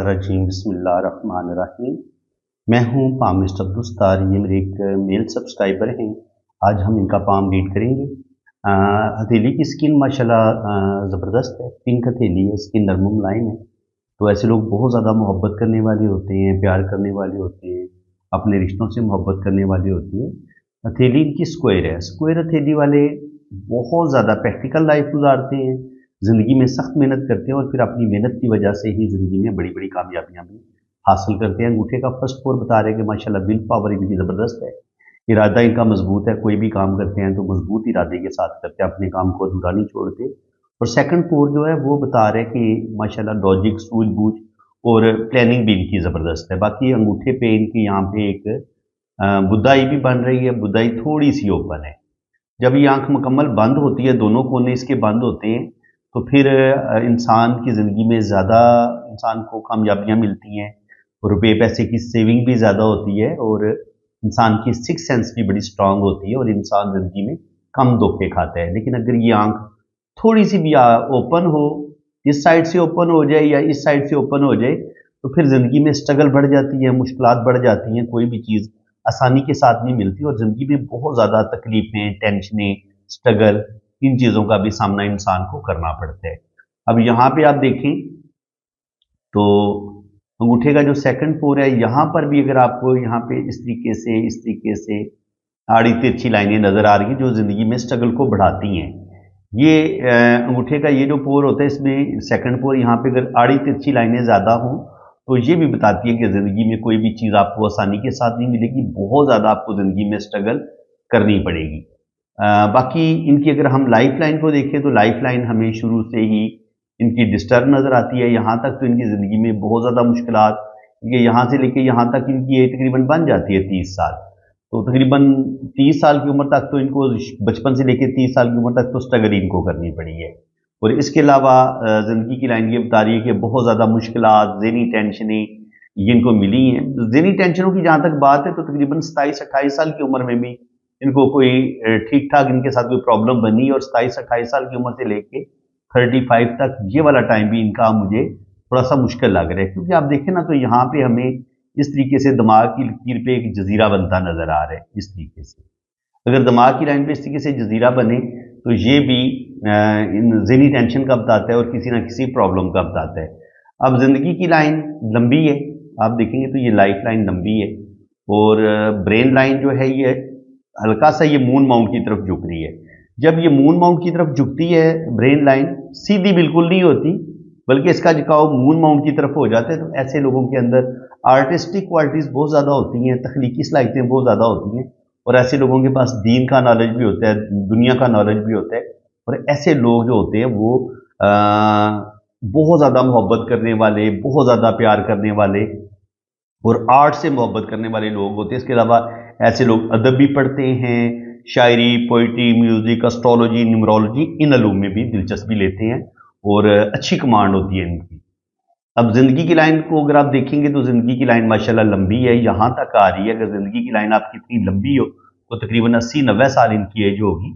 रजीम बिस्मिल्लाहिर्रहमानिर्रहीम। मैं हूँ पाम मिस्टर अब्दुस्तार, ये मेरे एक मेल सब्सक्राइबर हैं। आज हम इनका पाम रीड करेंगे। हथेली की स्किन माशाल्लाह ज़बरदस्त है, पिंक हथेली है, स्किन नरम मुलायम है। तो ऐसे लोग बहुत ज़्यादा मोहब्बत करने वाले होते हैं, प्यार करने वाले होते हैं, अपने रिश्तों से मोहब्बत करने वाले होते हैं। हथेली इनकी स्क्वायर है। स्क्वायर हथेली वाले बहुत ज़्यादा प्रैक्टिकल लाइफ गुजारते हैं, ज़िंदगी में सख्त मेहनत करते हैं और फिर अपनी मेहनत की वजह से ही ज़िंदगी में बड़ी बड़ी कामयाबियाँ भी हासिल करते हैं। अंगूठे का फर्स्ट फोर बता रहे हैं कि माशाल्लाह विल पावर इनकी ज़बरदस्त है, इरादा इनका मजबूत है। कोई भी काम करते हैं तो मजबूत इरादे के साथ करते हैं, अपने काम को अधूरा नहीं छोड़ते। और सेकंड फोर जो है वो बता रहे हैं कि माशाल्लाह लॉजिक, सूझबूझ और प्लानिंग भी इनकी ज़बरदस्त है। बाकी अंगूठे पे इनके यहाँ पे एक बुदाई भी बन रही है, बुदाई थोड़ी सी ओपन है। जब ये आंख मुकम्मल बंद होती है, दोनों कोने इसके बंद होते हैं, तो फिर इंसान की ज़िंदगी में ज़्यादा इंसान को कामयाबियाँ मिलती हैं, रुपए पैसे की सेविंग भी ज़्यादा होती है और इंसान की सिक्स सेंस भी बड़ी स्ट्रांग होती है और इंसान ज़िंदगी में कम धोखे खाता है। लेकिन अगर ये आंख थोड़ी सी भी ओपन हो, इस साइड से ओपन हो जाए या इस साइड से ओपन हो जाए, तो फिर ज़िंदगी में स्ट्रगल बढ़ जाती है, मुश्किलात बढ़ जाती हैं। कोई भी चीज़ आसानी के साथ नहीं मिलती और ज़िंदगी में बहुत ज़्यादा तकलीफ़ें, टेंशनें, स्ट्रगल, इन चीज़ों का भी सामना इंसान को करना पड़ता है। अब यहाँ पे आप देखें तो अंगूठे का जो सेकंड फोर है, यहाँ पर भी अगर आपको यहाँ पे इस तरीके से आड़ी तिरछी लाइनें नज़र आ रही हैं जो ज़िंदगी में स्ट्रगल को बढ़ाती हैं। ये अंगूठे का ये जो पोर होता है, इसमें सेकंड पोर यहाँ पे अगर आड़ी तिरछी लाइनें ज़्यादा हों तो ये भी बताती है कि ज़िंदगी में कोई भी चीज़ आपको आसानी के साथ नहीं मिलेगी, बहुत ज़्यादा आपको ज़िंदगी में स्ट्रगल करनी पड़ेगी। बाकी इनकी अगर हम लाइफ लाइन को देखें तो लाइफ लाइन हमें शुरू से ही इनकी डिस्टर्ब नज़र आती है। यहाँ तक तो इनकी ज़िंदगी में बहुत ज़्यादा मुश्किलात, ये यहाँ से लेके यहाँ तक इनकी एज तकरीबन बन जाती है 30 साल। तो तकरीबन 30 साल की उम्र तक तो इनको, बचपन से लेकर 30 साल की उम्र तक तो स्ट्रगल इनको करनी पड़ी है। और इसके अलावा ज़िंदगी की लाइन ये बता रही है कि बहुत ज़्यादा मुश्किलात, ज़हनी टेंशनें ये इनको मिली हैं। ज़हनी टेंशनों की जहाँ तक बात है तो तकरीबन 27-28 साल की उम्र में भी इनको कोई ठीक ठाक इनके साथ कोई प्रॉब्लम बनी और 27-28 साल की उम्र से लेके 35 तक ये वाला टाइम भी इनका मुझे थोड़ा सा मुश्किल लग रहा है। क्योंकि आप देखें ना तो यहाँ पे हमें इस तरीके से दिमाग की लकीर पे एक जजीरा बनता नजर आ रहा है। इस तरीके से अगर दिमाग की लाइन पे इस तरीके से जजीरा बने तो ये भी इन ज़हनी टेंशन का बताता है और किसी ना किसी प्रॉब्लम का बताता है। अब जिंदगी की लाइन लंबी है, आप देखेंगे तो ये लाइफ लाइन लंबी है और ब्रेन लाइन जो है ये हल्का सा ये मून माउंट की तरफ झुक रही है। जब ये मून माउंट की तरफ झुकती है ब्रेन लाइन, सीधी बिल्कुल नहीं होती बल्कि इसका झुकाव मून माउंट की तरफ हो जाता है। तो ऐसे लोगों के अंदर आर्टिस्टिक क्वालिटीज़ बहुत ज़्यादा होती हैं, तख्लीकी सलाहियतें बहुत ज़्यादा होती हैं और ऐसे लोगों के पास दीन का नॉलेज भी होता है, दुनिया का नॉलेज भी होता है। और ऐसे लोग जो होते हैं वो बहुत ज़्यादा मोहब्बत करने वाले, बहुत ज़्यादा प्यार करने वाले और आर्ट से मोहब्बत करने वाले लोग होते हैं। इसके अलावा ऐसे लोग अदब भी पढ़ते हैं, शायरी, पोइट्री, म्यूज़िक, एस्ट्रोलॉजी, न्यूमरोलॉजी, इन अलूम में भी दिलचस्पी लेते हैं और अच्छी कमांड होती है इनकी। अब ज़िंदगी की लाइन को अगर आप देखेंगे तो ज़िंदगी की लाइन माशाल्लाह लंबी है, यहाँ तक आ रही है। अगर ज़िंदगी की लाइन आपकी इतनी लंबी हो तो तकरीबन 80-90 साल इनकी एज होगी।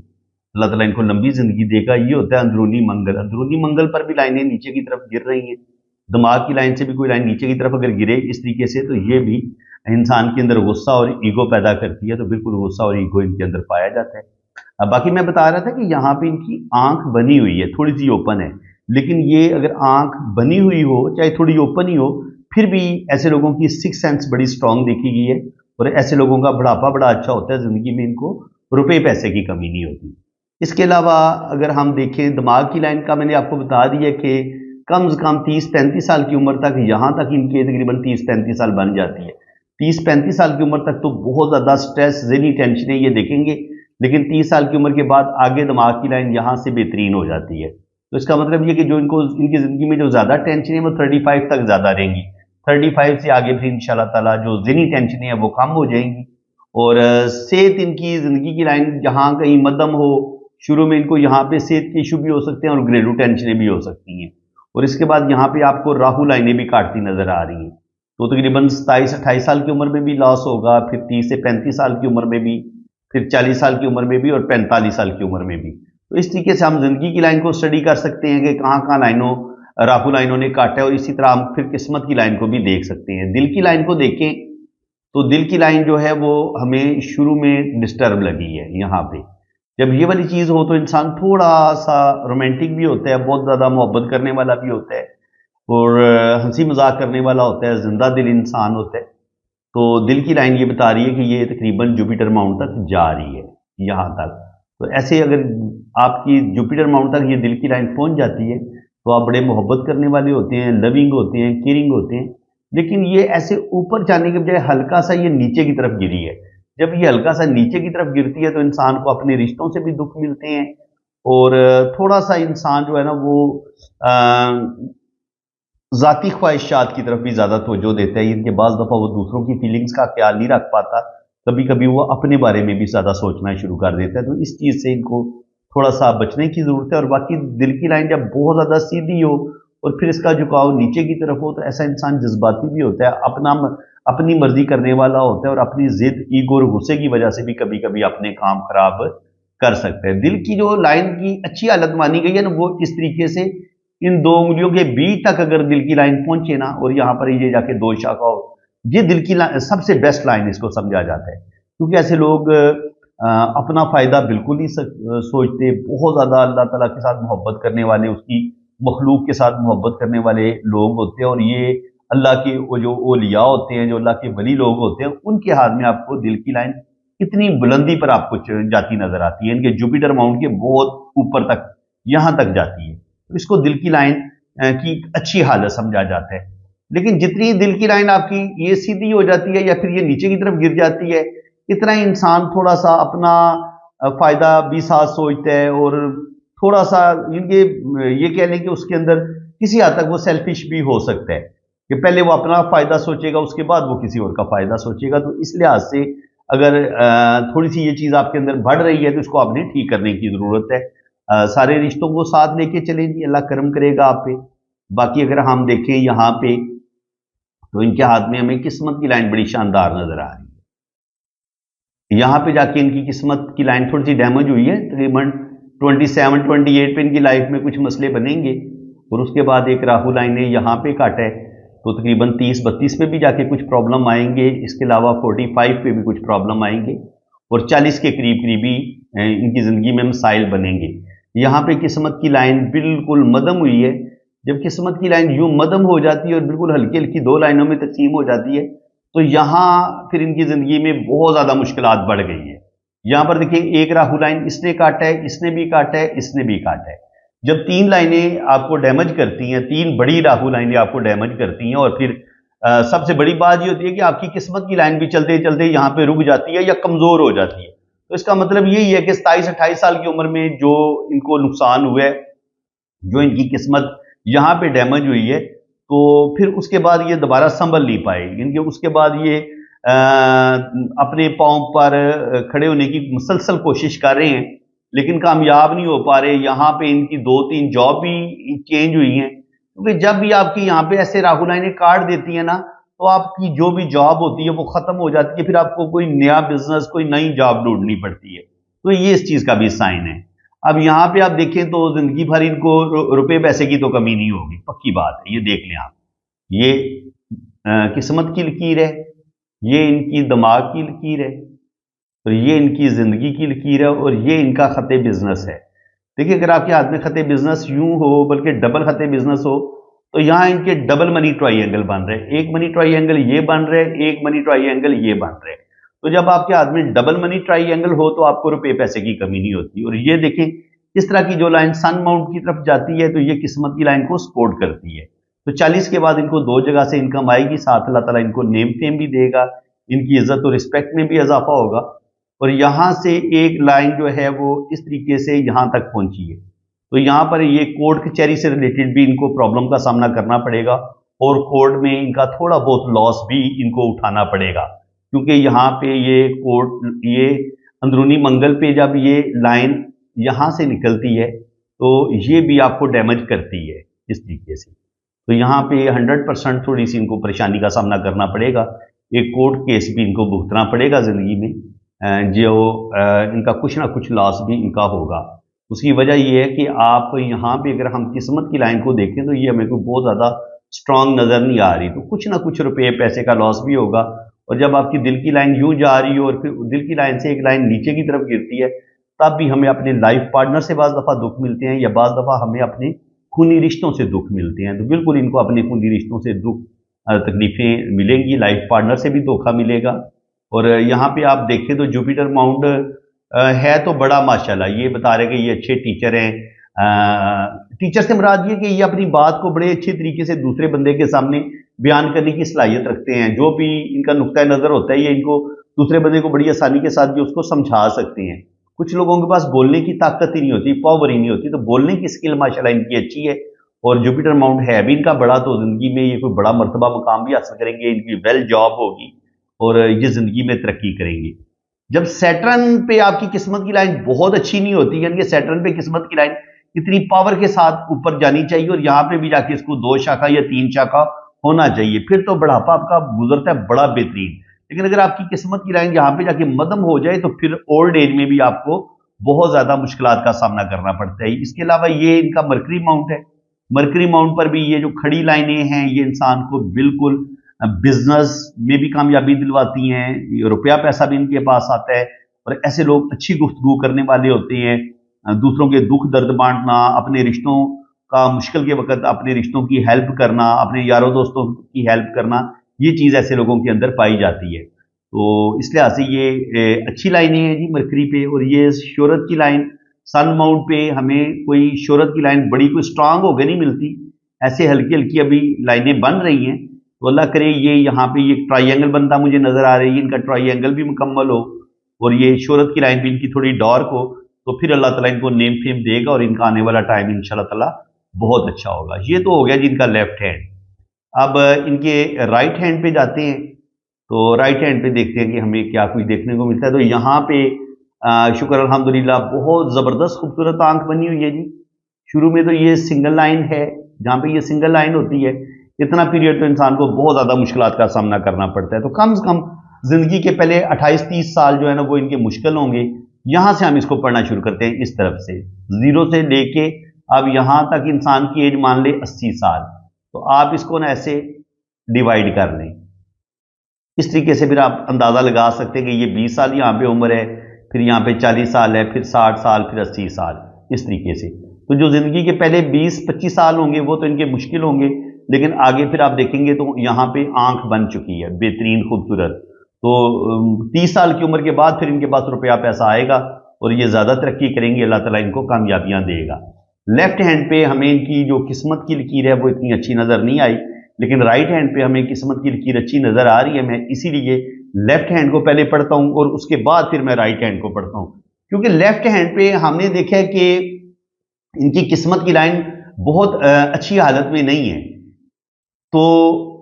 अल्लाह ताला इनको लंबी ज़िंदगी देगा। ये होता है अंदरूनी मंगल। अंदरूनी मंगल पर भी लाइनें नीचे की तरफ गिर रही हैं। दिमाग की लाइन से भी कोई लाइन नीचे की तरफ अगर गिरे इस तरीके से तो ये भी इंसान के अंदर गुस्सा और ईगो पैदा करती है। तो बिल्कुल गुस्सा और ईगो इनके अंदर पाया जाता है। अब बाकी मैं बता रहा था कि यहाँ पे इनकी आंख बनी हुई है, थोड़ी सी ओपन है, लेकिन ये अगर आंख बनी हुई हो चाहे थोड़ी ओपन ही हो फिर भी ऐसे लोगों की सिक्स सेंस बड़ी स्ट्रांग देखी गई है और ऐसे लोगों का बुढ़ापा बड़ा अच्छा होता है। ज़िंदगी में इनको रुपए पैसे की कमी नहीं होती। इसके अलावा अगर हम देखें दिमाग की लाइन का, मैंने आपको बता दिया कि कम से कम 30-35 साल की उम्र तक, यहाँ तक इनके तकरीबन 30-35 साल बन जाती है। 30-35 साल की उम्र तक तो बहुत ज़्यादा स्ट्रेस, ज़हनी टेंशनें ये देखेंगे, लेकिन 30 साल की उम्र के बाद आगे दिमाग की लाइन यहाँ से बेहतरीन हो जाती है। तो इसका मतलब ये कि जो इनको इनकी ज़िंदगी में जो ज़्यादा टेंशन है वो 35 तक ज़्यादा रहेंगी। 35 से आगे फिर इंशाल्लाह ताला जो ज़हनी टेंशन है वो कम हो जाएंगी। और सेहत इनकी ज़िंदगी की लाइन जहाँ कहीं मध्यम हो, शुरू में इनको यहाँ पे सेहत के इशू भी हो सकते हैं और घरेलू टेंशनें भी हो सकती हैं। और इसके बाद यहाँ पे आपको राहु लाइनें भी काटती नजर आ रही हैं। तो तकरीबन 27-28 साल की उम्र में भी लॉस होगा, फिर 30 से 35 साल की उम्र में भी फिर 40 साल की उम्र में भी और 45 साल की उम्र में भी। तो इस तरीके से हम जिंदगी की लाइन को स्टडी कर सकते हैं कि कहाँ कहाँ लाइनों राहु लाइनों ने काटा है, और इसी तरह हम फिर किस्मत की लाइन को भी देख सकते हैं। दिल की लाइन को देखें तो दिल की लाइन जो है वो हमें शुरू में डिस्टर्ब लगी है। यहाँ पे जब ये वाली चीज हो तो इंसान थोड़ा सा रोमांटिक भी होता है, बहुत ज्यादा मोहब्बत करने वाला भी होता है, और हंसी मजाक करने वाला होता है, जिंदा दिल इंसान होता है। तो दिल की लाइन ये बता रही है कि ये तकरीबन जुपिटर माउंट तक जा रही है, यहाँ तक। तो ऐसे अगर आपकी जुपिटर माउंट तक ये दिल की लाइन पहुंच जाती है तो आप बड़े मोहब्बत करने वाले होते हैं, लविंग होते हैं, केयरिंग होते हैं। लेकिन ये ऐसे ऊपर जाने के बजाय हल्का सा ये नीचे की तरफ गिरी है। जब ये हल्का सा नीचे की तरफ गिरती है तो इंसान को अपने रिश्तों से भी दुख मिलते हैं, और थोड़ा सा इंसान जो है ना वो ज़ाती ख्वाहिशात की तरफ भी ज़्यादा तवज्जो देता है। इनके बाज़ दफ़ा वो दूसरों की फीलिंग्स का ख्याल नहीं रख पाता, कभी कभी वो अपने बारे में भी ज़्यादा सोचना शुरू कर देता है। तो इस चीज़ से इनको थोड़ा सा बचने की ज़रूरत है। और बाकी दिल की लाइन जब बहुत ज़्यादा सीधी हो और फिर इसका झुकाव नीचे की तरफ हो तो ऐसा इंसान जज्बाती भी होता है, अपनी मर्जी करने वाला होता है, और अपनी जिद, ईगो और गुस्से की वजह से भी कभी कभी अपने काम खराब कर सकते हैं। दिल की जो लाइन की अच्छी हालत मानी गई है ना, वो इस तरीके से इन दो उंगलियों के बीच तक अगर दिल की लाइन पहुंचे ना, और यहां पर ये जाके दो शाखा हो, ये दिल की सबसे बेस्ट लाइन इसको समझा जाता है। क्योंकि ऐसे लोग अपना फायदा बिल्कुल नहीं सोचते, बहुत ज्यादा अल्लाह ताला के साथ मोहब्बत करने वाले, उसकी मखलूक के साथ मोहब्बत करने वाले लोग होते हैं। और ये अल्लाह के वो जो ओलिया होते हैं, जो अल्लाह के वली लोग होते हैं, उनके हाथ में आपको दिल की लाइन कितनी बुलंदी पर आपको जाती नजर आती है। इनके जुपिटर माउंट के बहुत ऊपर तक, यहां तक जाती है। तो इसको दिल की लाइन की अच्छी हालत समझा जाता है। लेकिन जितनी दिल की लाइन आपकी ये सीधी हो जाती है या फिर ये नीचे की तरफ गिर जाती है, इतना इंसान थोड़ा सा अपना फायदा भी साथ सोचता है, और थोड़ा सा ये कह लें कि उसके अंदर किसी हद तक वो सेल्फिश भी हो सकता है कि पहले वो अपना फायदा सोचेगा, उसके बाद वो किसी और का फायदा सोचेगा। तो इस लिहाज से अगर थोड़ी सी ये चीज आपके अंदर बढ़ रही है तो इसको आपने ठीक करने की जरूरत है। सारे रिश्तों को साथ लेके चलें जी, अल्लाह करम करेगा आप पे। बाकी अगर हम देखें यहाँ पे तो इनके हाथ में हमें किस्मत की लाइन बड़ी शानदार नजर आ रही है। यहाँ पे जाके इनकी किस्मत की लाइन थोड़ी सी डैमेज हुई है, तकरीबन 27-28 पे इनकी लाइफ में कुछ मसले बनेंगे, और उसके बाद एक राहु लाइन ने यहाँ पे काटा है तो तकरीबन 30-32 पे भी जाके कुछ प्रॉब्लम आएंगे। इसके अलावा 45 पे भी कुछ प्रॉब्लम आएंगे, और 40 के करीब करीबी इनकी जिंदगी में मसाइल बनेंगे। यहाँ पे किस्मत की लाइन बिल्कुल मदम हुई है। जब किस्मत की लाइन यूं मदम हो जाती है और बिल्कुल हल्की हल्की दो लाइनों में तकसीम हो जाती है, तो यहाँ फिर इनकी जिंदगी में बहुत ज्यादा मुश्किलात बढ़ गई है। यहाँ पर देखिए, एक राहु लाइन इसने काटा है, इसने भी काटा है, इसने भी काटा है। जब तीन लाइनें आपको डैमेज करती हैं, तीन बड़ी राहु लाइनें आपको डैमेज करती हैं, और फिर सबसे बड़ी बात ये होती है कि आपकी किस्मत की लाइन भी चलते चलते यहाँ पे रुक जाती है या कमजोर हो जाती है। तो इसका मतलब यही है कि 27-28 साल की उम्र में जो इनको नुकसान हुआ है, जो इनकी किस्मत यहाँ पे डैमेज हुई है, तो फिर उसके बाद ये दोबारा संभल नहीं पाए। इनके उसके बाद ये अपने पांव पर खड़े होने की मुसलसल कोशिश कर रहे हैं, लेकिन कामयाब नहीं हो पा रहे। यहाँ पे इनकी 2-3 जॉब भी चेंज हुई हैं, क्योंकि जब भी आपकी यहाँ पे ऐसे राहु लाइनें काट देती है ना, तो आपकी जो भी जॉब होती है वो खत्म हो जाती है, फिर आपको कोई नया बिजनेस, कोई नई जॉब ढूंढनी पड़ती है। तो ये इस चीज का भी साइन है। अब यहाँ पे आप देखें तो जिंदगी भर इनको रुपए पैसे की तो कमी नहीं होगी, पक्की बात है, ये देख लें आप। ये किस्मत की लकीर है, ये इनकी दिमाग की लकीर है, तो ये इनकी जिंदगी की लकीर है, और ये इनका खते बिजनेस है। देखिए, अगर आपके हाथ में खते बिजनेस यूं हो, बल्कि डबल खते बिजनेस हो, तो यहां इनके डबल मनी ट्राइंगल बन रहे हैं। एक मनी ट्राइंगल ये बन रहे हैं, एक मनी ट्राइंगल ये बन रहे हैं। तो जब आपके हाथ में डबल मनी ट्राइंगल हो तो आपको रुपए पैसे की कमी नहीं होती। और ये देखें, इस तरह की जो लाइन सन माउंट की तरफ जाती है तो ये किस्मत की लाइन को सपोर्ट करती है। तो 40 के बाद इनको दो जगह से इनकम आएगी, साथ अल्लाह ताला इनको नेम फेम भी देगा, इनकी इज्जत और रिस्पेक्ट में भी इजाफा होगा। और यहां से एक लाइन जो है वो इस तरीके से यहां तक पहुंची है, तो यहां पर ये कोर्ट कचहरी से रिलेटेड भी इनको प्रॉब्लम का सामना करना पड़ेगा, और कोर्ट में इनका थोड़ा बहुत लॉस भी इनको उठाना पड़ेगा। क्योंकि यहाँ पे ये अंदरूनी मंगल पे जब ये लाइन यहां से निकलती है तो ये भी आपको डैमेज करती है इस तरीके से। तो यहाँ पे 100% थोड़ी सी इनको परेशानी का सामना करना पड़ेगा, एक कोर्ट केस भी इनको भुगतना पड़ेगा जिंदगी में। जो इनका कुछ ना कुछ लॉस भी इनका होगा। उसकी वजह यह है कि आप यहाँ पे अगर हम किस्मत की लाइन को देखें तो ये हमें को बहुत ज़्यादा स्ट्रांग नज़र नहीं आ रही, तो कुछ ना कुछ रुपये पैसे का लॉस भी होगा। और जब आपकी दिल की लाइन यूं जा रही हो और फिर दिल की लाइन से एक लाइन नीचे की तरफ गिरती है, तब भी हमें अपने लाइफ पार्टनर से बाज़ दफ़ा दुख मिलते हैं या बाज़ दफ़ा हमें अपने खूनी रिश्तों से दुख मिलते हैं। तो बिल्कुल इनको अपने खूनी रिश्तों से दुख तकलीफ़ें मिलेंगी, लाइफ पार्टनर से भी धोखा मिलेगा। और यहाँ पे आप देखें तो जुपिटर माउंट है तो बड़ा माशाल्लाह, ये बता रहे कि ये अच्छे टीचर हैं। टीचर से मुराद ये कि ये अपनी बात को बड़े अच्छे तरीके से दूसरे बंदे के सामने बयान करने की सलाहियत रखते हैं। जो भी इनका नुक्ता नज़र होता है ये इनको दूसरे बंदे को बड़ी आसानी के साथ भी उसको समझा सकते हैं। कुछ लोगों के पास बोलने की ताकत ही नहीं होती, पावर ही नहीं होती, तो बोलने की स्किल माशाल्लाह इनकी अच्छी है। और जुपिटर माउंट है भी इनका बड़ा, तो ज़िंदगी में ये कोई बड़ा मर्तबा मुकाम भी हासिल करेंगे, इनकी वेल जॉब होगी और ये ज़िंदगी में तरक्की करेंगे। जब सैटर्न पे आपकी किस्मत की लाइन बहुत अच्छी नहीं होती, यानी कि सैटर्न पे किस्मत की लाइन इतनी पावर के साथ ऊपर जानी चाहिए और यहाँ पे भी जाके इसको 2 शाखा या 3 शाखा होना चाहिए, फिर तो बुढ़ापा आपका गुजरता है बड़ा बेहतरीन। लेकिन अगर आपकी किस्मत की लाइन यहाँ पे जाके मध्यम हो जाए तो फिर ओल्ड एज में भी आपको बहुत ज्यादा मुश्किलात का सामना करना पड़ता है। इसके अलावा ये इनका मरकरी माउंट है, मरकरी माउंट पर भी ये जो खड़ी लाइनें हैं ये इंसान को बिल्कुल बिजनेस में भी कामयाबी दिलवाती हैं, रुपया पैसा भी इनके पास आता है और ऐसे लोग अच्छी गुफ्तगू करने वाले होते हैं। दूसरों के दुख दर्द बांटना, अपने रिश्तों का मुश्किल के वक्त अपने रिश्तों की हेल्प करना, अपने यारों दोस्तों की हेल्प करना, ये चीज़ ऐसे लोगों के अंदर पाई जाती है। तो इस लिहाज से ये अच्छी लाइनें हैं जी मरकरी पे। और ये शोहरत की लाइन सन माउंट पे हमें कोई शोहरत की लाइन बड़ी कोई स्ट्रांग होकर नहीं मिलती, ऐसे हल्की हल्की अभी लाइनें बन रही हैं। तो अल्लाह करे ये यहाँ पे ये ट्राइंगल बनता मुझे नजर आ रही है, इनका ट्राइंगल भी मुकम्मल हो और ये शोहरत की लाइन भी इनकी थोड़ी डार्क हो, तो फिर अल्लाह ताला इनको नेम फेम देगा और इनका आने वाला टाइम इंशाल्लाह ताला बहुत अच्छा होगा। ये तो हो गया जी इनका लेफ्ट हैंड। अब इनके राइट हैंड पे जाते हैं, तो राइट हैंड पे देखते हैं कि हमें क्या कुछ देखने को मिलता है। तो यहाँ पे शुक्र अल्हम्दुलिल्लाह बहुत ज़बरदस्त खूबसूरत आंख बनी हुई है जी। शुरू में तो ये सिंगल लाइन है, जहाँ पे ये सिंगल लाइन होती है इतना पीरियड तो इंसान को बहुत ज़्यादा मुश्किलात का सामना करना पड़ता है। तो कम से कम ज़िंदगी के पहले 28-30 साल जो है ना वो इनके मुश्किल होंगे। यहाँ से हम इसको पढ़ना शुरू करते हैं, इस तरफ से 0 से लेके अब यहाँ तक इंसान की एज मान ले 80 साल, तो आप इसको ना ऐसे डिवाइड कर लें। इस तरीके से फिर आप अंदाज़ा लगा सकते हैं कि ये 20 साल यहाँ पे उम्र है, फिर यहाँ पे 40 साल है, फिर 60 साल, फिर 80 साल, इस तरीके से। तो जो ज़िंदगी के पहले 20-25 साल होंगे वो तो इनके मुश्किल होंगे, लेकिन आगे फिर आप देखेंगे तो यहाँ पे आंख बन चुकी है बेहतरीन खूबसूरत। तो 30 साल की उम्र के बाद फिर इनके पास रुपया पैसा आएगा और ये ज़्यादा तरक्की करेंगे, अल्लाह ताला इनको कामयाबियाँ देगा। लेफ्ट हैंड पे हमें इनकी जो किस्मत की लकीर है वो इतनी अच्छी नज़र नहीं आई, लेकिन राइट हैंड पे हमें किस्मत की लकीर अच्छी नज़र आ रही है। मैं इसीलिए लेफ्ट हैंड को पहले पढ़ता हूँ और उसके बाद फिर मैं राइट हैंड को पढ़ता हूँ, क्योंकि लेफ्ट हैंड पे हमने देखा है कि इनकी किस्मत की लाइन बहुत अच्छी हालत में नहीं है। तो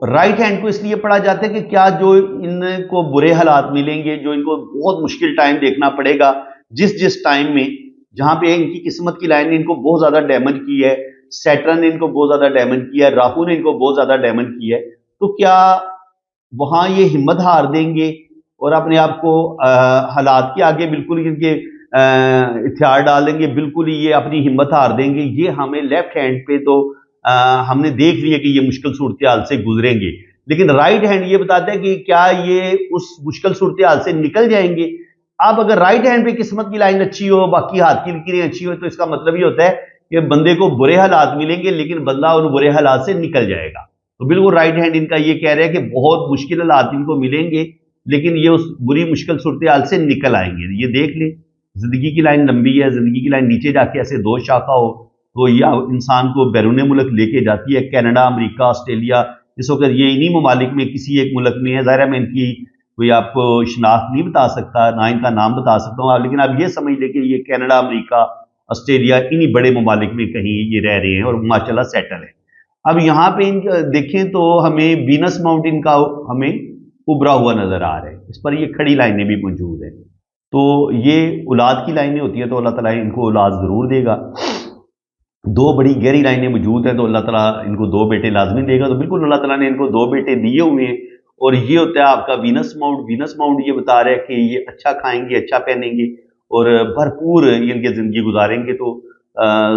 राइट हैंड को इसलिए पढ़ा जाता है कि क्या जो इनको बुरे हालात मिलेंगे, जो इनको बहुत मुश्किल टाइम देखना पड़ेगा, जिस जिस टाइम में जहां पे इनकी किस्मत की लाइन ने इनको बहुत ज्यादा डैमेज की है, सैटर्न ने इनको बहुत ज्यादा डैमेज किया है, राहु ने इनको बहुत ज्यादा डैमेज किया है, तो क्या वहां ये हिम्मत हार देंगे और अपने आप को हालात के आगे बिल्कुल इनके हथियार डाल देंगे, बिल्कुल ही ये अपनी हिम्मत हार देंगे? ये हमें लेफ्ट हैंड पे तो हमने देख लिया कि ये मुश्किल सूरत हाल से गुजरेंगे, लेकिन राइट हैंड ये बताता है कि क्या ये उस मुश्किल सूरत हाल से निकल जाएंगे। अब अगर राइट हैंड पे किस्मत की लाइन अच्छी हो, बाकी हाथ की लकीरें अच्छी हो, तो इसका मतलब ये होता है कि बंदे को बुरे हालात मिलेंगे लेकिन बंदा उन बुरे हालात से निकल जाएगा। तो बिल्कुल राइट हैंड इनका ये कह रहा है कि बहुत मुश्किल हालात इनको मिलेंगे लेकिन ये उस बुरी मुश्किल सूरत हाल से निकल आएंगे। ये देख ले, जिंदगी की लाइन लंबी है, जिंदगी की लाइन नीचे जाके ऐसे 2 शाखा हो तो यह इंसान को बैरून मुल्क लेके जाती है, कनाडा, अमेरिका, ऑस्ट्रेलिया। इस वक्त ये इन्हीं ममालिक में किसी एक मुल्क में है, ज़ाहिर है मैं इनकी कोई आपको शिनाख्त नहीं बता सकता, ना इनका नाम बता सकता हूँ, लेकिन आप ये समझ लें कि ये कनाडा, अमेरिका, ऑस्ट्रेलिया इन्हीं बड़े ममालिक में कहीं ये रह रहे हैं और माशाल्लाह सेटल है। अब यहाँ पे देखें तो हमें वीनस माउंटेन का हमें उभरा हुआ नजर आ रहा है, इस पर ये खड़ी लाइनें भी मौजूद है। तो ये औलाद की लाइनें होती है तो अल्लाह ताला इनको औलाद जरूर देगा। 2 बड़ी गहरी लाइनें मौजूद हैं तो अल्लाह ताला इनको 2 बेटे लाजमी देगा। तो बिल्कुल अल्लाह ताला ने इनको 2 बेटे दिए हुए हैं और ये होता है आपका वीनस माउंट। वीनस माउंट ये बता रहा है कि ये अच्छा खाएंगे, अच्छा पहनेंगे और भरपूर इनके ज़िंदगी गुजारेंगे, तो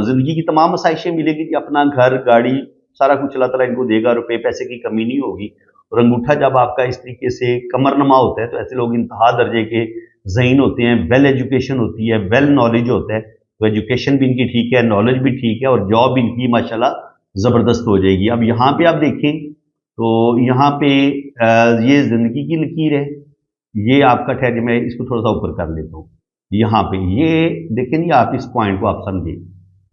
ज़िंदगी की तमाम आसाइशें मिलेंगी कि अपना घर, गाड़ी, सारा कुछ अल्लाह ताला इनको देगा, रुपए पैसे की कमी नहीं होगी। और अंगूठा जब आपका इस तरीके से कमरनमा होता है तो ऐसे लोग इंतहा दर्जे के ज़हीन होते हैं, वेल एजुकेशन होती है, वेल नॉलेज होता है, तो एजुकेशन भी इनकी ठीक है, नॉलेज भी ठीक है और जॉब इनकी माशाल्लाह ज़बरदस्त हो जाएगी। अब यहाँ पे आप देखें तो यहाँ पे ये ज़िंदगी की लकीर है, ये आपका ठहर मैं इसको थोड़ा सा ऊपर कर लेता हूँ। यहाँ पे ये देखें नहीं, आप इस पॉइंट को आप समझे,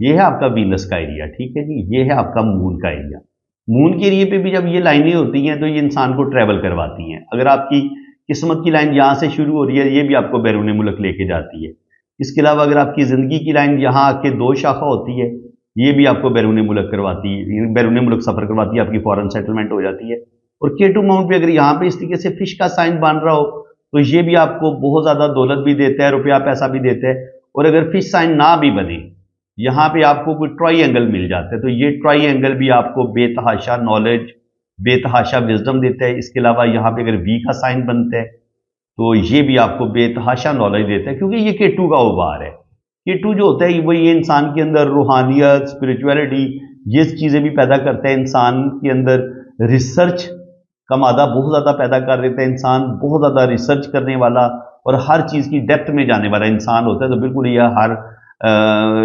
ये है आपका वीनस का एरिया, ठीक है जी, ये है आपका मून का एरिया। मून के एरिया पे भी जब ये लाइनें होती हैं तो ये इंसान को ट्रैवल करवाती हैं। अगर आपकी किस्मत की लाइन यहाँ से शुरू हो रही है, ये भी आपको बैरून मुल्क लेके जाती है। इसके अलावा अगर आपकी ज़िंदगी की लाइन यहाँ आके दो शाखा होती है, ये भी आपको बैरून मुल्क करवाती है, बैरून मुल्क सफ़र करवाती है, आपकी फॉरेन सेटलमेंट हो जाती है। और K2 माउंट पे अगर यहाँ पे इस तरीके से फिश का साइन बन रहा हो तो ये भी आपको बहुत ज़्यादा दौलत भी देता है, रुपया पैसा भी देता है। और अगर फिश साइन ना भी बने, यहाँ पे आपको कोई ट्राई एंगल मिल जाता है, तो ये ट्राई एंगल भी आपको बेतहाशा नॉलेज, बेतहाशा विजडम देता है। इसके अलावा यहाँ पे अगर वी का साइन बनता है तो ये भी आपको बेतहाशा नॉलेज देता है, क्योंकि ये K2 का उबार है। K2 जो होता है वही इंसान के अंदर रूहानियत, स्पिरिचुअलिटी, ये चीज़ें भी पैदा करता है। इंसान के अंदर रिसर्च का मादा बहुत ज़्यादा पैदा कर देता है। इंसान बहुत ज़्यादा रिसर्च करने वाला और हर चीज़ की डेप्थ में जाने वाला इंसान होता है, तो बिल्कुल यह हर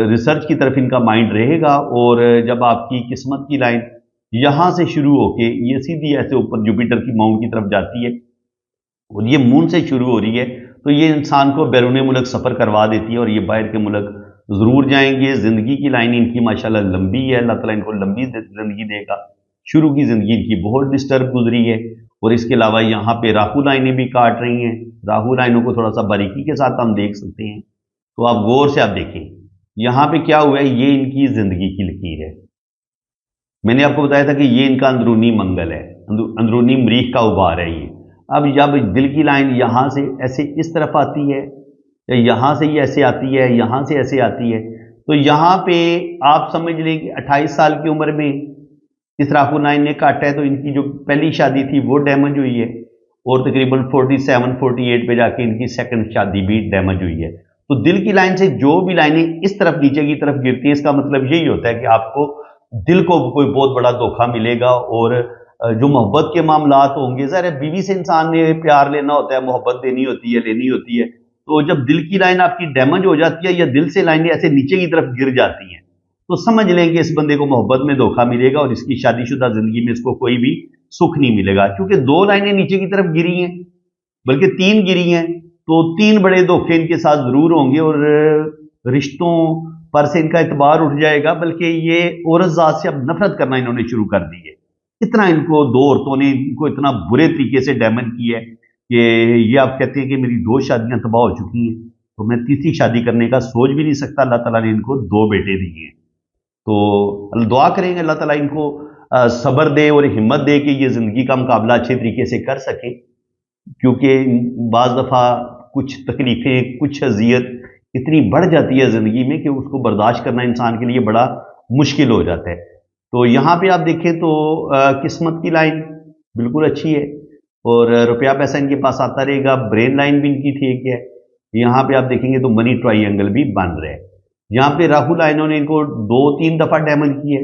रिसर्च की तरफ इनका माइंड रहेगा। और जब आपकी किस्मत की लाइन यहाँ से शुरू होके ये सीधी ऐसे ऊपर जुपिटर की माउंट की तरफ जाती है और ये मून से शुरू हो रही है, तो ये इंसान को बैरून मुल्क सफ़र करवा देती है और ये बाहर के मुल्क ज़रूर जाएंगे। ज़िंदगी की लाइन इनकी माशाल्लाह लंबी है, अल्लाह ताला इनको लंबी ज़िंदगी देगा। शुरू की ज़िंदगी इनकी बहुत डिस्टर्ब गुजरी है। और इसके अलावा यहाँ पे राहु लाइनें भी काट रही हैं। राहु लाइनों को थोड़ा सा बारीकी के साथ हम देख सकते हैं, तो आप गौर से आप देखें यहाँ पे क्या हुआ है, ये इनकी ज़िंदगी की लकीर है। मैंने आपको बताया था कि ये इनका अंदरूनी मंगल है, अंदरूनी मरीख का उबार है ये। अब जब दिल की लाइन यहाँ से ऐसे इस तरफ आती है या यहाँ से ही ऐसे आती है, यहाँ से ऐसे आती है, तो यहाँ पे आप समझ लें कि 28 साल की उम्र में इस राहु लाइन ने काटा है, तो इनकी जो पहली शादी थी वो डैमेज हुई है और तकरीबन 47-48 पे जाके इनकी सेकंड शादी भी डैमेज हुई है। तो दिल की लाइन से जो भी लाइनें इस तरफ नीचे की तरफ गिरती है, इसका मतलब यही होता है कि आपको दिल को कोई बहुत बड़ा धोखा मिलेगा। और जो मोहब्बत के मामलात होंगे, ज़ाहिर है बीवी से इंसान ने प्यार लेना होता है, मोहब्बत देनी होती है, लेनी होती है, तो जब दिल की लाइन आपकी डैमेज हो जाती है या दिल से लाइनें ऐसे नीचे की तरफ गिर जाती हैं, तो समझ लें कि इस बंदे को मोहब्बत में धोखा मिलेगा और इसकी शादीशुदा जिंदगी में इसको कोई भी सुख नहीं मिलेगा। क्योंकि दो लाइनें नीचे की तरफ गिरी हैं, बल्कि तीन गिरी हैं, तो तीन बड़े धोखे इनके साथ जरूर होंगे और रिश्तों पर से इनका एतबार उठ जाएगा। बल्कि ये औरत जात से अब नफरत करना इन्होंने शुरू कर दी है। इतना इनको दो औरतों ने इनको इतना बुरे तरीके से डैमेज किया है कि ये आप कहते हैं कि मेरी दो शादियां तबाह हो चुकी हैं, तो मैं तीसरी शादी करने का सोच भी नहीं सकता। अल्लाह ताला ने इनको दो बेटे दिए हैं, तो दुआ करेंगे अल्लाह ताला इनको सब्र दे और हिम्मत दे कि ये ज़िंदगी का मुकाबला अच्छे तरीके से कर सकें। क्योंकि बाज़ दफ़ा कुछ तकलीफ़ें, कुछ अजियत इतनी बढ़ जाती है ज़िंदगी में कि उसको बर्दाश्त करना इंसान के लिए बड़ा मुश्किल हो जाता है। तो यहाँ पे आप देखें तो किस्मत की लाइन बिल्कुल अच्छी है और रुपया पैसा इनके पास आता रहेगा। ब्रेन लाइन भी इनकी ठीक है। यहाँ पे आप देखेंगे तो मनी ट्रायंगल भी बन रहा है। यहाँ पे राहु लाइनों ने इनको 2-3 दफ़ा डैमेज किए,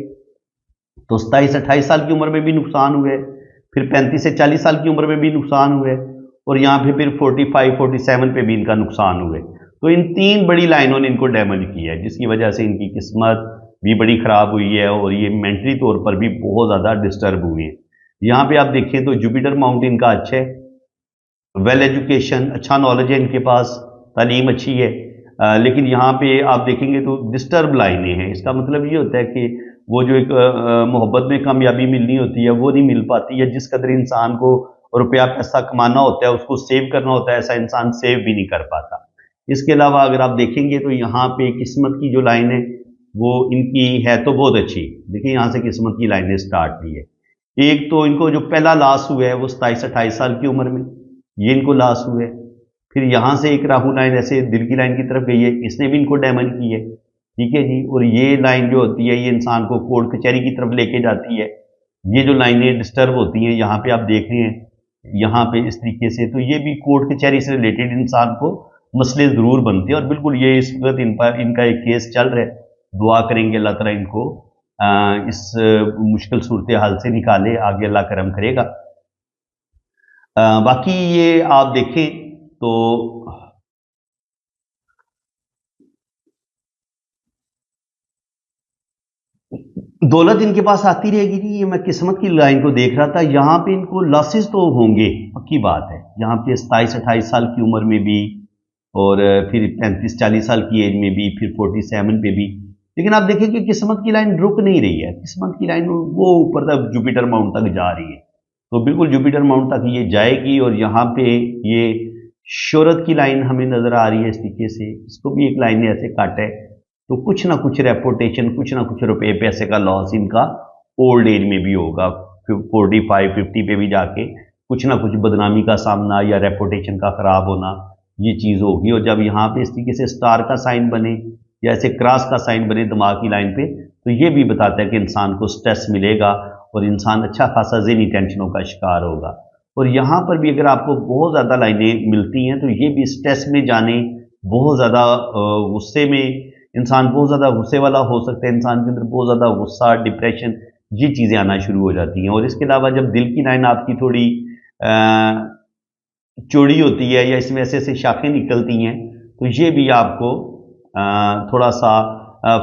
तो 27-28 साल की उम्र में भी नुकसान हुए, फिर 35 से 40 साल की उम्र में भी नुकसान हुए और यहाँ पे फिर 45-47 पे भी इनका नुकसान हुए। तो इन तीन बड़ी लाइनों ने इनको डैमेज किया है, जिसकी वजह से इनकी किस्मत भी बड़ी ख़राब हुई है और ये मेंटली तौर पर भी बहुत ज़्यादा डिस्टर्ब हुए हैं। यहाँ पे आप देखें तो जुपिटर माउंट इनका अच्छा है, वेल एजुकेशन, अच्छा नॉलेज है इनके पास, तालीम अच्छी है। लेकिन यहाँ पे आप देखेंगे तो डिस्टर्ब लाइनें हैं। इसका मतलब ये होता है कि वो जो एक मोहब्बत में कामयाबी मिलनी होती है वो नहीं मिल पाती है। जिस कदर इंसान को रुपया पैसा कमाना होता है, उसको सेव करना होता है, ऐसा इंसान सेव भी नहीं कर पाता। इसके अलावा अगर आप देखेंगे तो यहाँ पे किस्मत की जो लाइन है वो इनकी है तो बहुत अच्छी। देखिए यहाँ से किस्मत की लाइनें स्टार्ट हुई है। एक तो इनको जो पहला लॉस हुआ है वो 27-28 साल की उम्र में, ये इनको लॉस हुआ है। फिर यहाँ से एक राहु लाइन ऐसे दिल की लाइन की तरफ गई है, इसने भी इनको डैमेज की है, ठीक है जी। और ये लाइन जो होती है ये इंसान को कोर्ट कचहरी की तरफ लेके जाती है। ये जो लाइनें डिस्टर्ब होती हैं यहाँ पे आप देख रहे हैं यहाँ पे इस तरीके से, तो ये भी कोर्ट कचहरी से रिलेटेड इंसान को मसले ज़रूर बनते हैं। और बिल्कुल ये इस वक्त इन पर इनका एक केस चल रहा है, दुआ करेंगे अल्लाह ताला इनको इस मुश्किल सूरत हाल से निकाले, आगे अल्लाह करम करेगा। बाकी ये आप देखें तो दौलत इनके पास आती रहेगी जी। ये मैं किस्मत की लाइन को देख रहा था, यहाँ पे इनको लॉसेस तो होंगे, पक्की बात है। यहाँ पे 27-28 साल की उम्र में भी, और फिर 35-40 साल की एज में भी, फिर 47 पे भी। लेकिन आप देखें कि किस्मत की लाइन रुक नहीं रही है, किस्मत की लाइन वो ऊपर तक जुपिटर माउंट तक जा रही है। तो बिल्कुल जुपिटर माउंट तक ये जाएगी, और यहाँ पे ये शोहरत की लाइन हमें नजर आ रही है इस तरीके से। इसको भी एक लाइन ने ऐसे काटा है, तो कुछ ना कुछ रेपुटेशन, कुछ ना कुछ रुपए पैसे का लॉस इनका ओल्ड एज में भी होगा। 45-50 पे भी जाके कुछ ना कुछ बदनामी का सामना या रेपुटेशन का खराब होना, ये चीज़ होगी। और जब यहाँ पे इस तरीके से स्टार का साइन बने या ऐसे क्रॉस का साइन बने दिमाग की लाइन पे, तो ये भी बताता है कि इंसान को स्ट्रेस मिलेगा और इंसान अच्छा खासा ज़हनी टेंशनों का शिकार होगा। और यहाँ पर भी अगर आपको बहुत ज़्यादा लाइनें मिलती हैं, तो ये भी स्ट्रेस में जाने, बहुत ज़्यादा गुस्से में, इंसान बहुत ज़्यादा गुस्से वाला हो सकता है, इंसान के अंदर बहुत ज़्यादा गुस्सा, डिप्रेशन, ये चीज़ें आना शुरू हो जाती हैं। और इसके अलावा जब दिल की लाइन आपकी थोड़ी चौड़ी होती है या इसमें ऐसे शाखें निकलती हैं, तो ये भी आपको थोड़ा सा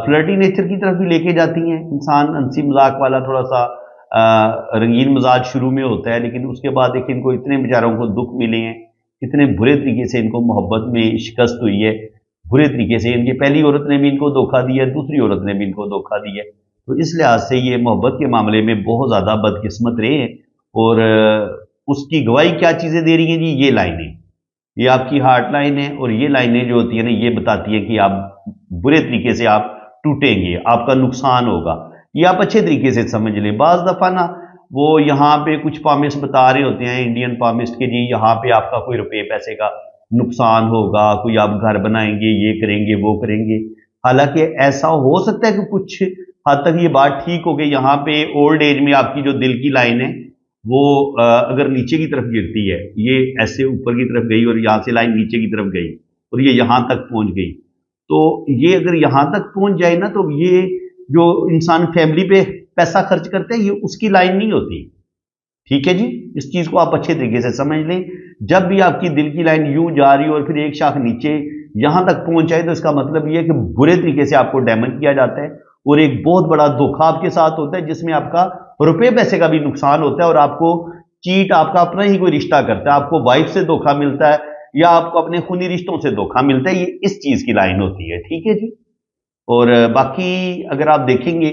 फ्लर्टी नेचर की तरफ भी लेके जाती हैं। इंसान हंसी मजाक वाला थोड़ा सा रंगीन मिजाज शुरू में होता है, लेकिन उसके बाद देखिए इनको इतने बेचारों को दुख मिले हैं, कितने बुरे तरीके से इनको मोहब्बत में शिकस्त हुई है, बुरे तरीके से। इनकी पहली औरत ने भी इनको धोखा दिया, दूसरी औरत ने भी इनको धोखा दिया। तो इस लिहाज से ये मोहब्बत के मामले में बहुत ज़्यादा बदकिस्मत रहे हैं। और उसकी गवाही क्या चीज़ें दे रही हैं जी? ये लाइनें, ये आपकी हार्ट लाइन है, और ये लाइनें जो होती है ना, ये बताती है कि आप बुरे तरीके से आप टूटेंगे, आपका नुकसान होगा। ये आप अच्छे तरीके से समझ लें। बाज़ दफ़ा ना वो यहाँ पे कुछ पामिस्ट बता रहे होते हैं, इंडियन पामिस्ट के, जी यहाँ पे आपका कोई रुपये पैसे का नुकसान होगा, कोई आप घर बनाएंगे, ये करेंगे, वो करेंगे। हालांकि ऐसा हो सकता है कि कुछ हद तक ये बात ठीक हो गई। यहाँ पे ओल्ड एज में आपकी जो दिल की लाइन है, वो अगर नीचे की तरफ गिरती है, ये ऐसे ऊपर की तरफ गई और यहाँ से लाइन नीचे की तरफ गई और ये यहाँ तक पहुंच गई, तो ये अगर यहाँ तक पहुंच जाए ना, तो ये जो इंसान फैमिली पे पैसा खर्च करते हैं, ये उसकी लाइन नहीं होती। ठीक है जी, इस चीज को आप अच्छे तरीके से समझ लें। जब भी आपकी दिल की लाइन यूं जा रही हो और फिर एक शाख नीचे यहां तक पहुंच जाए, तो इसका मतलब यह है कि बुरे तरीके से आपको डैमेज किया जाता है और एक बहुत बड़ा धोखा आपके साथ होता है, जिसमें आपका रुपए पैसे का भी नुकसान होता है और आपको चीट आपका अपना ही कोई रिश्ता करता है, आपको वाइफ से धोखा मिलता है या आपको अपने खूनी रिश्तों से धोखा मिलता है। ये इस चीज की लाइन होती है। ठीक है जी। और बाकी अगर आप देखेंगे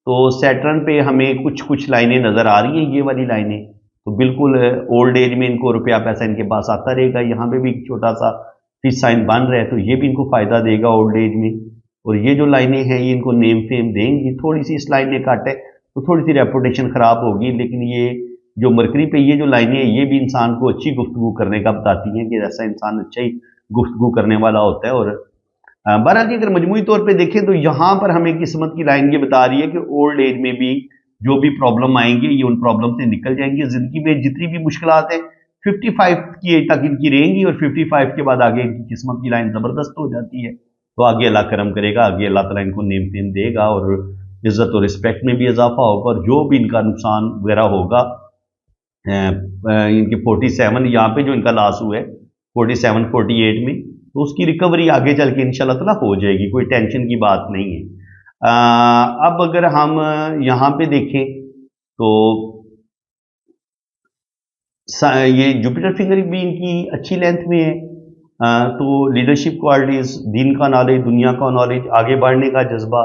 तो सैटर्न पे हमें कुछ कुछ लाइनें नजर आ रही हैं, ये वाली लाइनें तो बिल्कुल ओल्ड एज में इनको रुपया पैसा इनके पास आता रहेगा। यहाँ पे भी एक छोटा सा फिश साइन बन रहा है, तो ये भी इनको फायदा देगा ओल्ड एज में। और ये जो लाइनें हैं, ये इनको नेम फेम देंगी। थोड़ी सी इस लाइन ने काट है तो थोड़ी सी रेपुटेशन खराब होगी, लेकिन ये जो मरकरी पे ये जो लाइनें हैं, ये भी इंसान को अच्छी गुफ्तगू करने का बताती हैं कि ऐसा इंसान अच्छा ही गुफ्तगू करने वाला होता है। और बहरहाल जी, अगर मजमूई तौर पे देखें तो यहाँ पर हमें किस्मत की लाइन ये बता रही है कि ओल्ड एज में भी जो भी प्रॉब्लम आएंगे, ये उन प्रॉब्लम से निकल जाएंगे। जिंदगी में जितनी भी मुश्किलात है 55 की एज तक इनकी रहेंगी, और 55 के बाद आगे इनकी किस्मत की लाइन जबरदस्त हो जाती है। तो आगे अल्लाह करम करेगा, आगे अल्लाह ताला इनको नेम फेम देगा और इज्जत और रिस्पेक्ट में भी इजाफा होगा। और जो भी इनका नुकसान वगैरह होगा, इनके 47 यहाँ पे जो इनका लॉस हुआ है 47-48 में, तो उसकी रिकवरी आगे चल के इंशाल्लाह ताला हो जाएगी, कोई टेंशन की बात नहीं है। अब अगर हम यहाँ पे देखें तो ये जुपिटर फिंगर भी इनकी अच्छी लेंथ में है। तो लीडरशिप क्वालिटीज, दीन का नॉलेज, दुनिया का नॉलेज, आगे बढ़ने का जज्बा,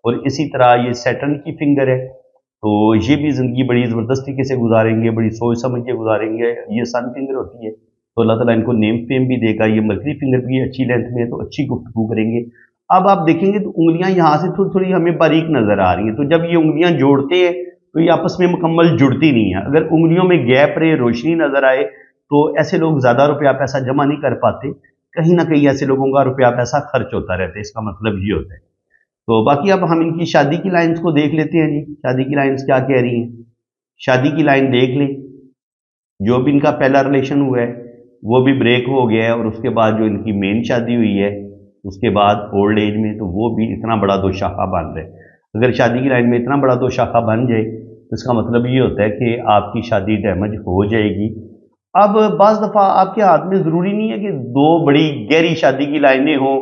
और इसी तरह ये सैटर्न की फिंगर है, तो ये भी ज़िंदगी बड़ी ज़बरदस्त तरीके से गुजारेंगे, बड़ी सोच समझ के गुजारेंगे। ये सन फिंगर होती है, तो अल्लाह ताला इनको नेम फेम भी देगा। ये मरकरी फिंगर भी अच्छी लेंथ में है, तो अच्छी गुफ्तगू करेंगे। अब आप देखेंगे तो उंगलियां यहाँ से थोड़ी थोड़ी हमें बारीक नजर आ रही हैं, तो जब ये उंगलियां जोड़ते हैं तो ये आपस में मुकम्मल जुड़ती नहीं है। अगर उंगलियों में गैप रहे, रोशनी नजर आए, तो ऐसे लोग ज़्यादा रुपया पैसा जमा नहीं कर पाते। कहीं ना कहीं ऐसे लोगों का रुपया पैसा खर्च होता रहता है, इसका मतलब ये होता है। तो बाकी अब हम इनकी शादी की लाइंस को देख लेते हैं जी। शादी की लाइंस क्या कह रही हैं? शादी की लाइन देख लें जो भी इनका पहला रिलेशन हुआ है वो भी ब्रेक हो गया है, और उसके बाद जो इनकी मेन शादी हुई है उसके बाद ओल्ड एज में, तो वो भी इतना बड़ा दो शाखा बन रहा है। अगर शादी की लाइन में इतना बड़ा दो शाखा बन जाए तो इसका मतलब ये होता है कि आपकी शादी डैमेज हो जाएगी। अब बाज़ दफ़ा आपके हाथ में ज़रूरी नहीं है कि दो बड़ी गहरी शादी की लाइनें हों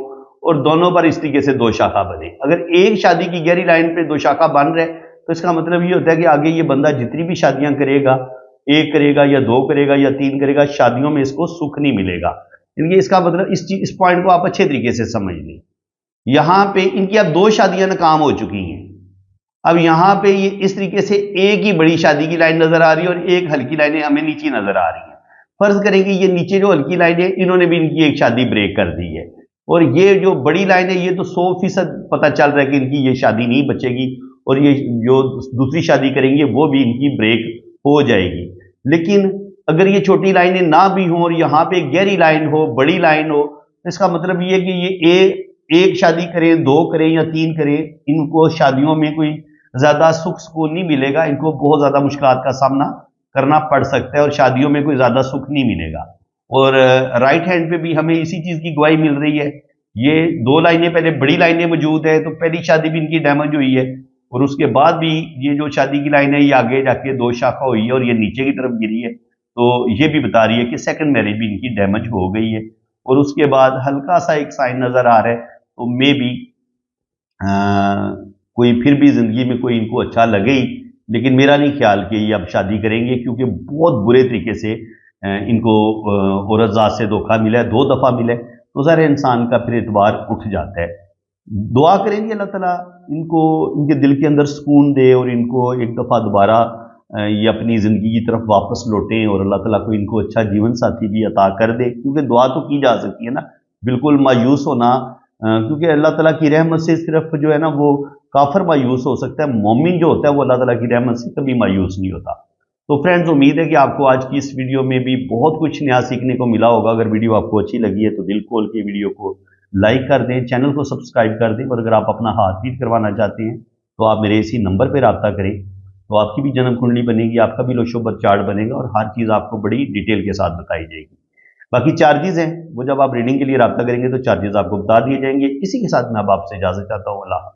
और दोनों पर इस तरीके से दो शाखा बने। अगर एक शादी की गहरी लाइन पे दो शाखा बन रहे तो इसका मतलब ये होता है कि आगे ये बंदा जितनी भी शादियां करेगा, एक करेगा या दो करेगा या तीन करेगा, शादियों में इसको सुख नहीं मिलेगा। इनके इसका मतलब इस पॉइंट को आप अच्छे तरीके से समझ लें। यहां पे इनकी अब दो शादियां नाकाम हो चुकी हैं। अब यहां पे ये इस तरीके से एक ही बड़ी शादी की लाइन नजर आ रही है और एक हल्की लाइनें हमें नीचे नजर आ रही हैं। फर्ज करेंगे ये नीचे जो हल्की लाइन है इन्होंने भी इनकी एक शादी ब्रेक कर दी है, और ये जो बड़ी लाइन है ये तो 100% पता चल रहा है कि इनकी ये शादी नहीं बचेगी, और ये जो दूसरी शादी करेंगे वो भी इनकी ब्रेक हो जाएगी। लेकिन अगर ये छोटी लाइनें ना भी हों और यहाँ पे गहरी लाइन हो, बड़ी लाइन हो, तो इसका मतलब ये कि ये एक शादी करें, दो करें या तीन करें, इनको शादियों में कोई ज्यादा सुख सुकून नहीं मिलेगा। इनको बहुत ज्यादा मुश्किलात का सामना करना पड़ सकता है और शादियों में कोई ज्यादा सुख नहीं मिलेगा। और राइट हैंड पे भी हमें इसी चीज की गवाही मिल रही है। ये दो लाइनें पहले बड़ी लाइनें मौजूद है, तो पहली शादी भी इनकी डैमेज हुई है, और उसके बाद भी ये जो शादी की लाइन है ये आगे जाके दो शाखा हुई है और ये नीचे की तरफ गिरी है, तो ये भी बता रही है कि सेकंड मैरिज भी इनकी डैमेज हो गई है। और उसके बाद हल्का सा एक साइन नजर आ रहा है, तो मे भी कोई फिर भी जिंदगी में कोई इनको अच्छा लगे ही, लेकिन मेरा नहीं ख्याल कि ये अब शादी करेंगे, क्योंकि बहुत बुरे तरीके से इनको औरत जात से धोखा मिला है, 2 दफा मिला है, तो ज़रा इंसान का फिर एतबार उठ जाता है। दुआ करेंगे अल्लाह ताला इनको इनके दिल के अंदर सुकून दे और इनको एक दफ़ा दोबारा ये अपनी ज़िंदगी की तरफ वापस लौटें, और अल्लाह ताला को इनको अच्छा जीवन साथी भी अता कर दे, क्योंकि दुआ तो की जा सकती है ना, बिल्कुल मायूस होना, क्योंकि अल्लाह ताला की रहमत से सिर्फ जो है ना वो काफिर मायूस हो सकता है, मोमिन जो होता है वो अल्लाह ताला की रहमत से कभी मायूस नहीं होता। तो फ्रेंड्स, उम्मीद है कि आपको आज की इस वीडियो में भी बहुत कुछ नया सीखने को मिला होगा। अगर वीडियो आपको अच्छी लगी है तो दिल खोल के वीडियो को लाइक कर दें, चैनल को सब्सक्राइब कर दें, और अगर आप अपना हाथ फीट करवाना चाहते हैं तो आप मेरे इसी नंबर पर रब्ता करें, तो आपकी भी जन्म कुंडली बनेगी, आपका भी लोशोबर चार्ट बनेगा और हर चीज़ आपको बड़ी डिटेल के साथ बताई जाएगी। बाकी चार्जेस हैं वो जब आप रीडिंग के लिए रब्ता करेंगे तो चार्जेस आपको बता दिए जाएंगे। इसी के साथ मैं अब आपसे इजाजत चाहता हूँ। अल्लाह।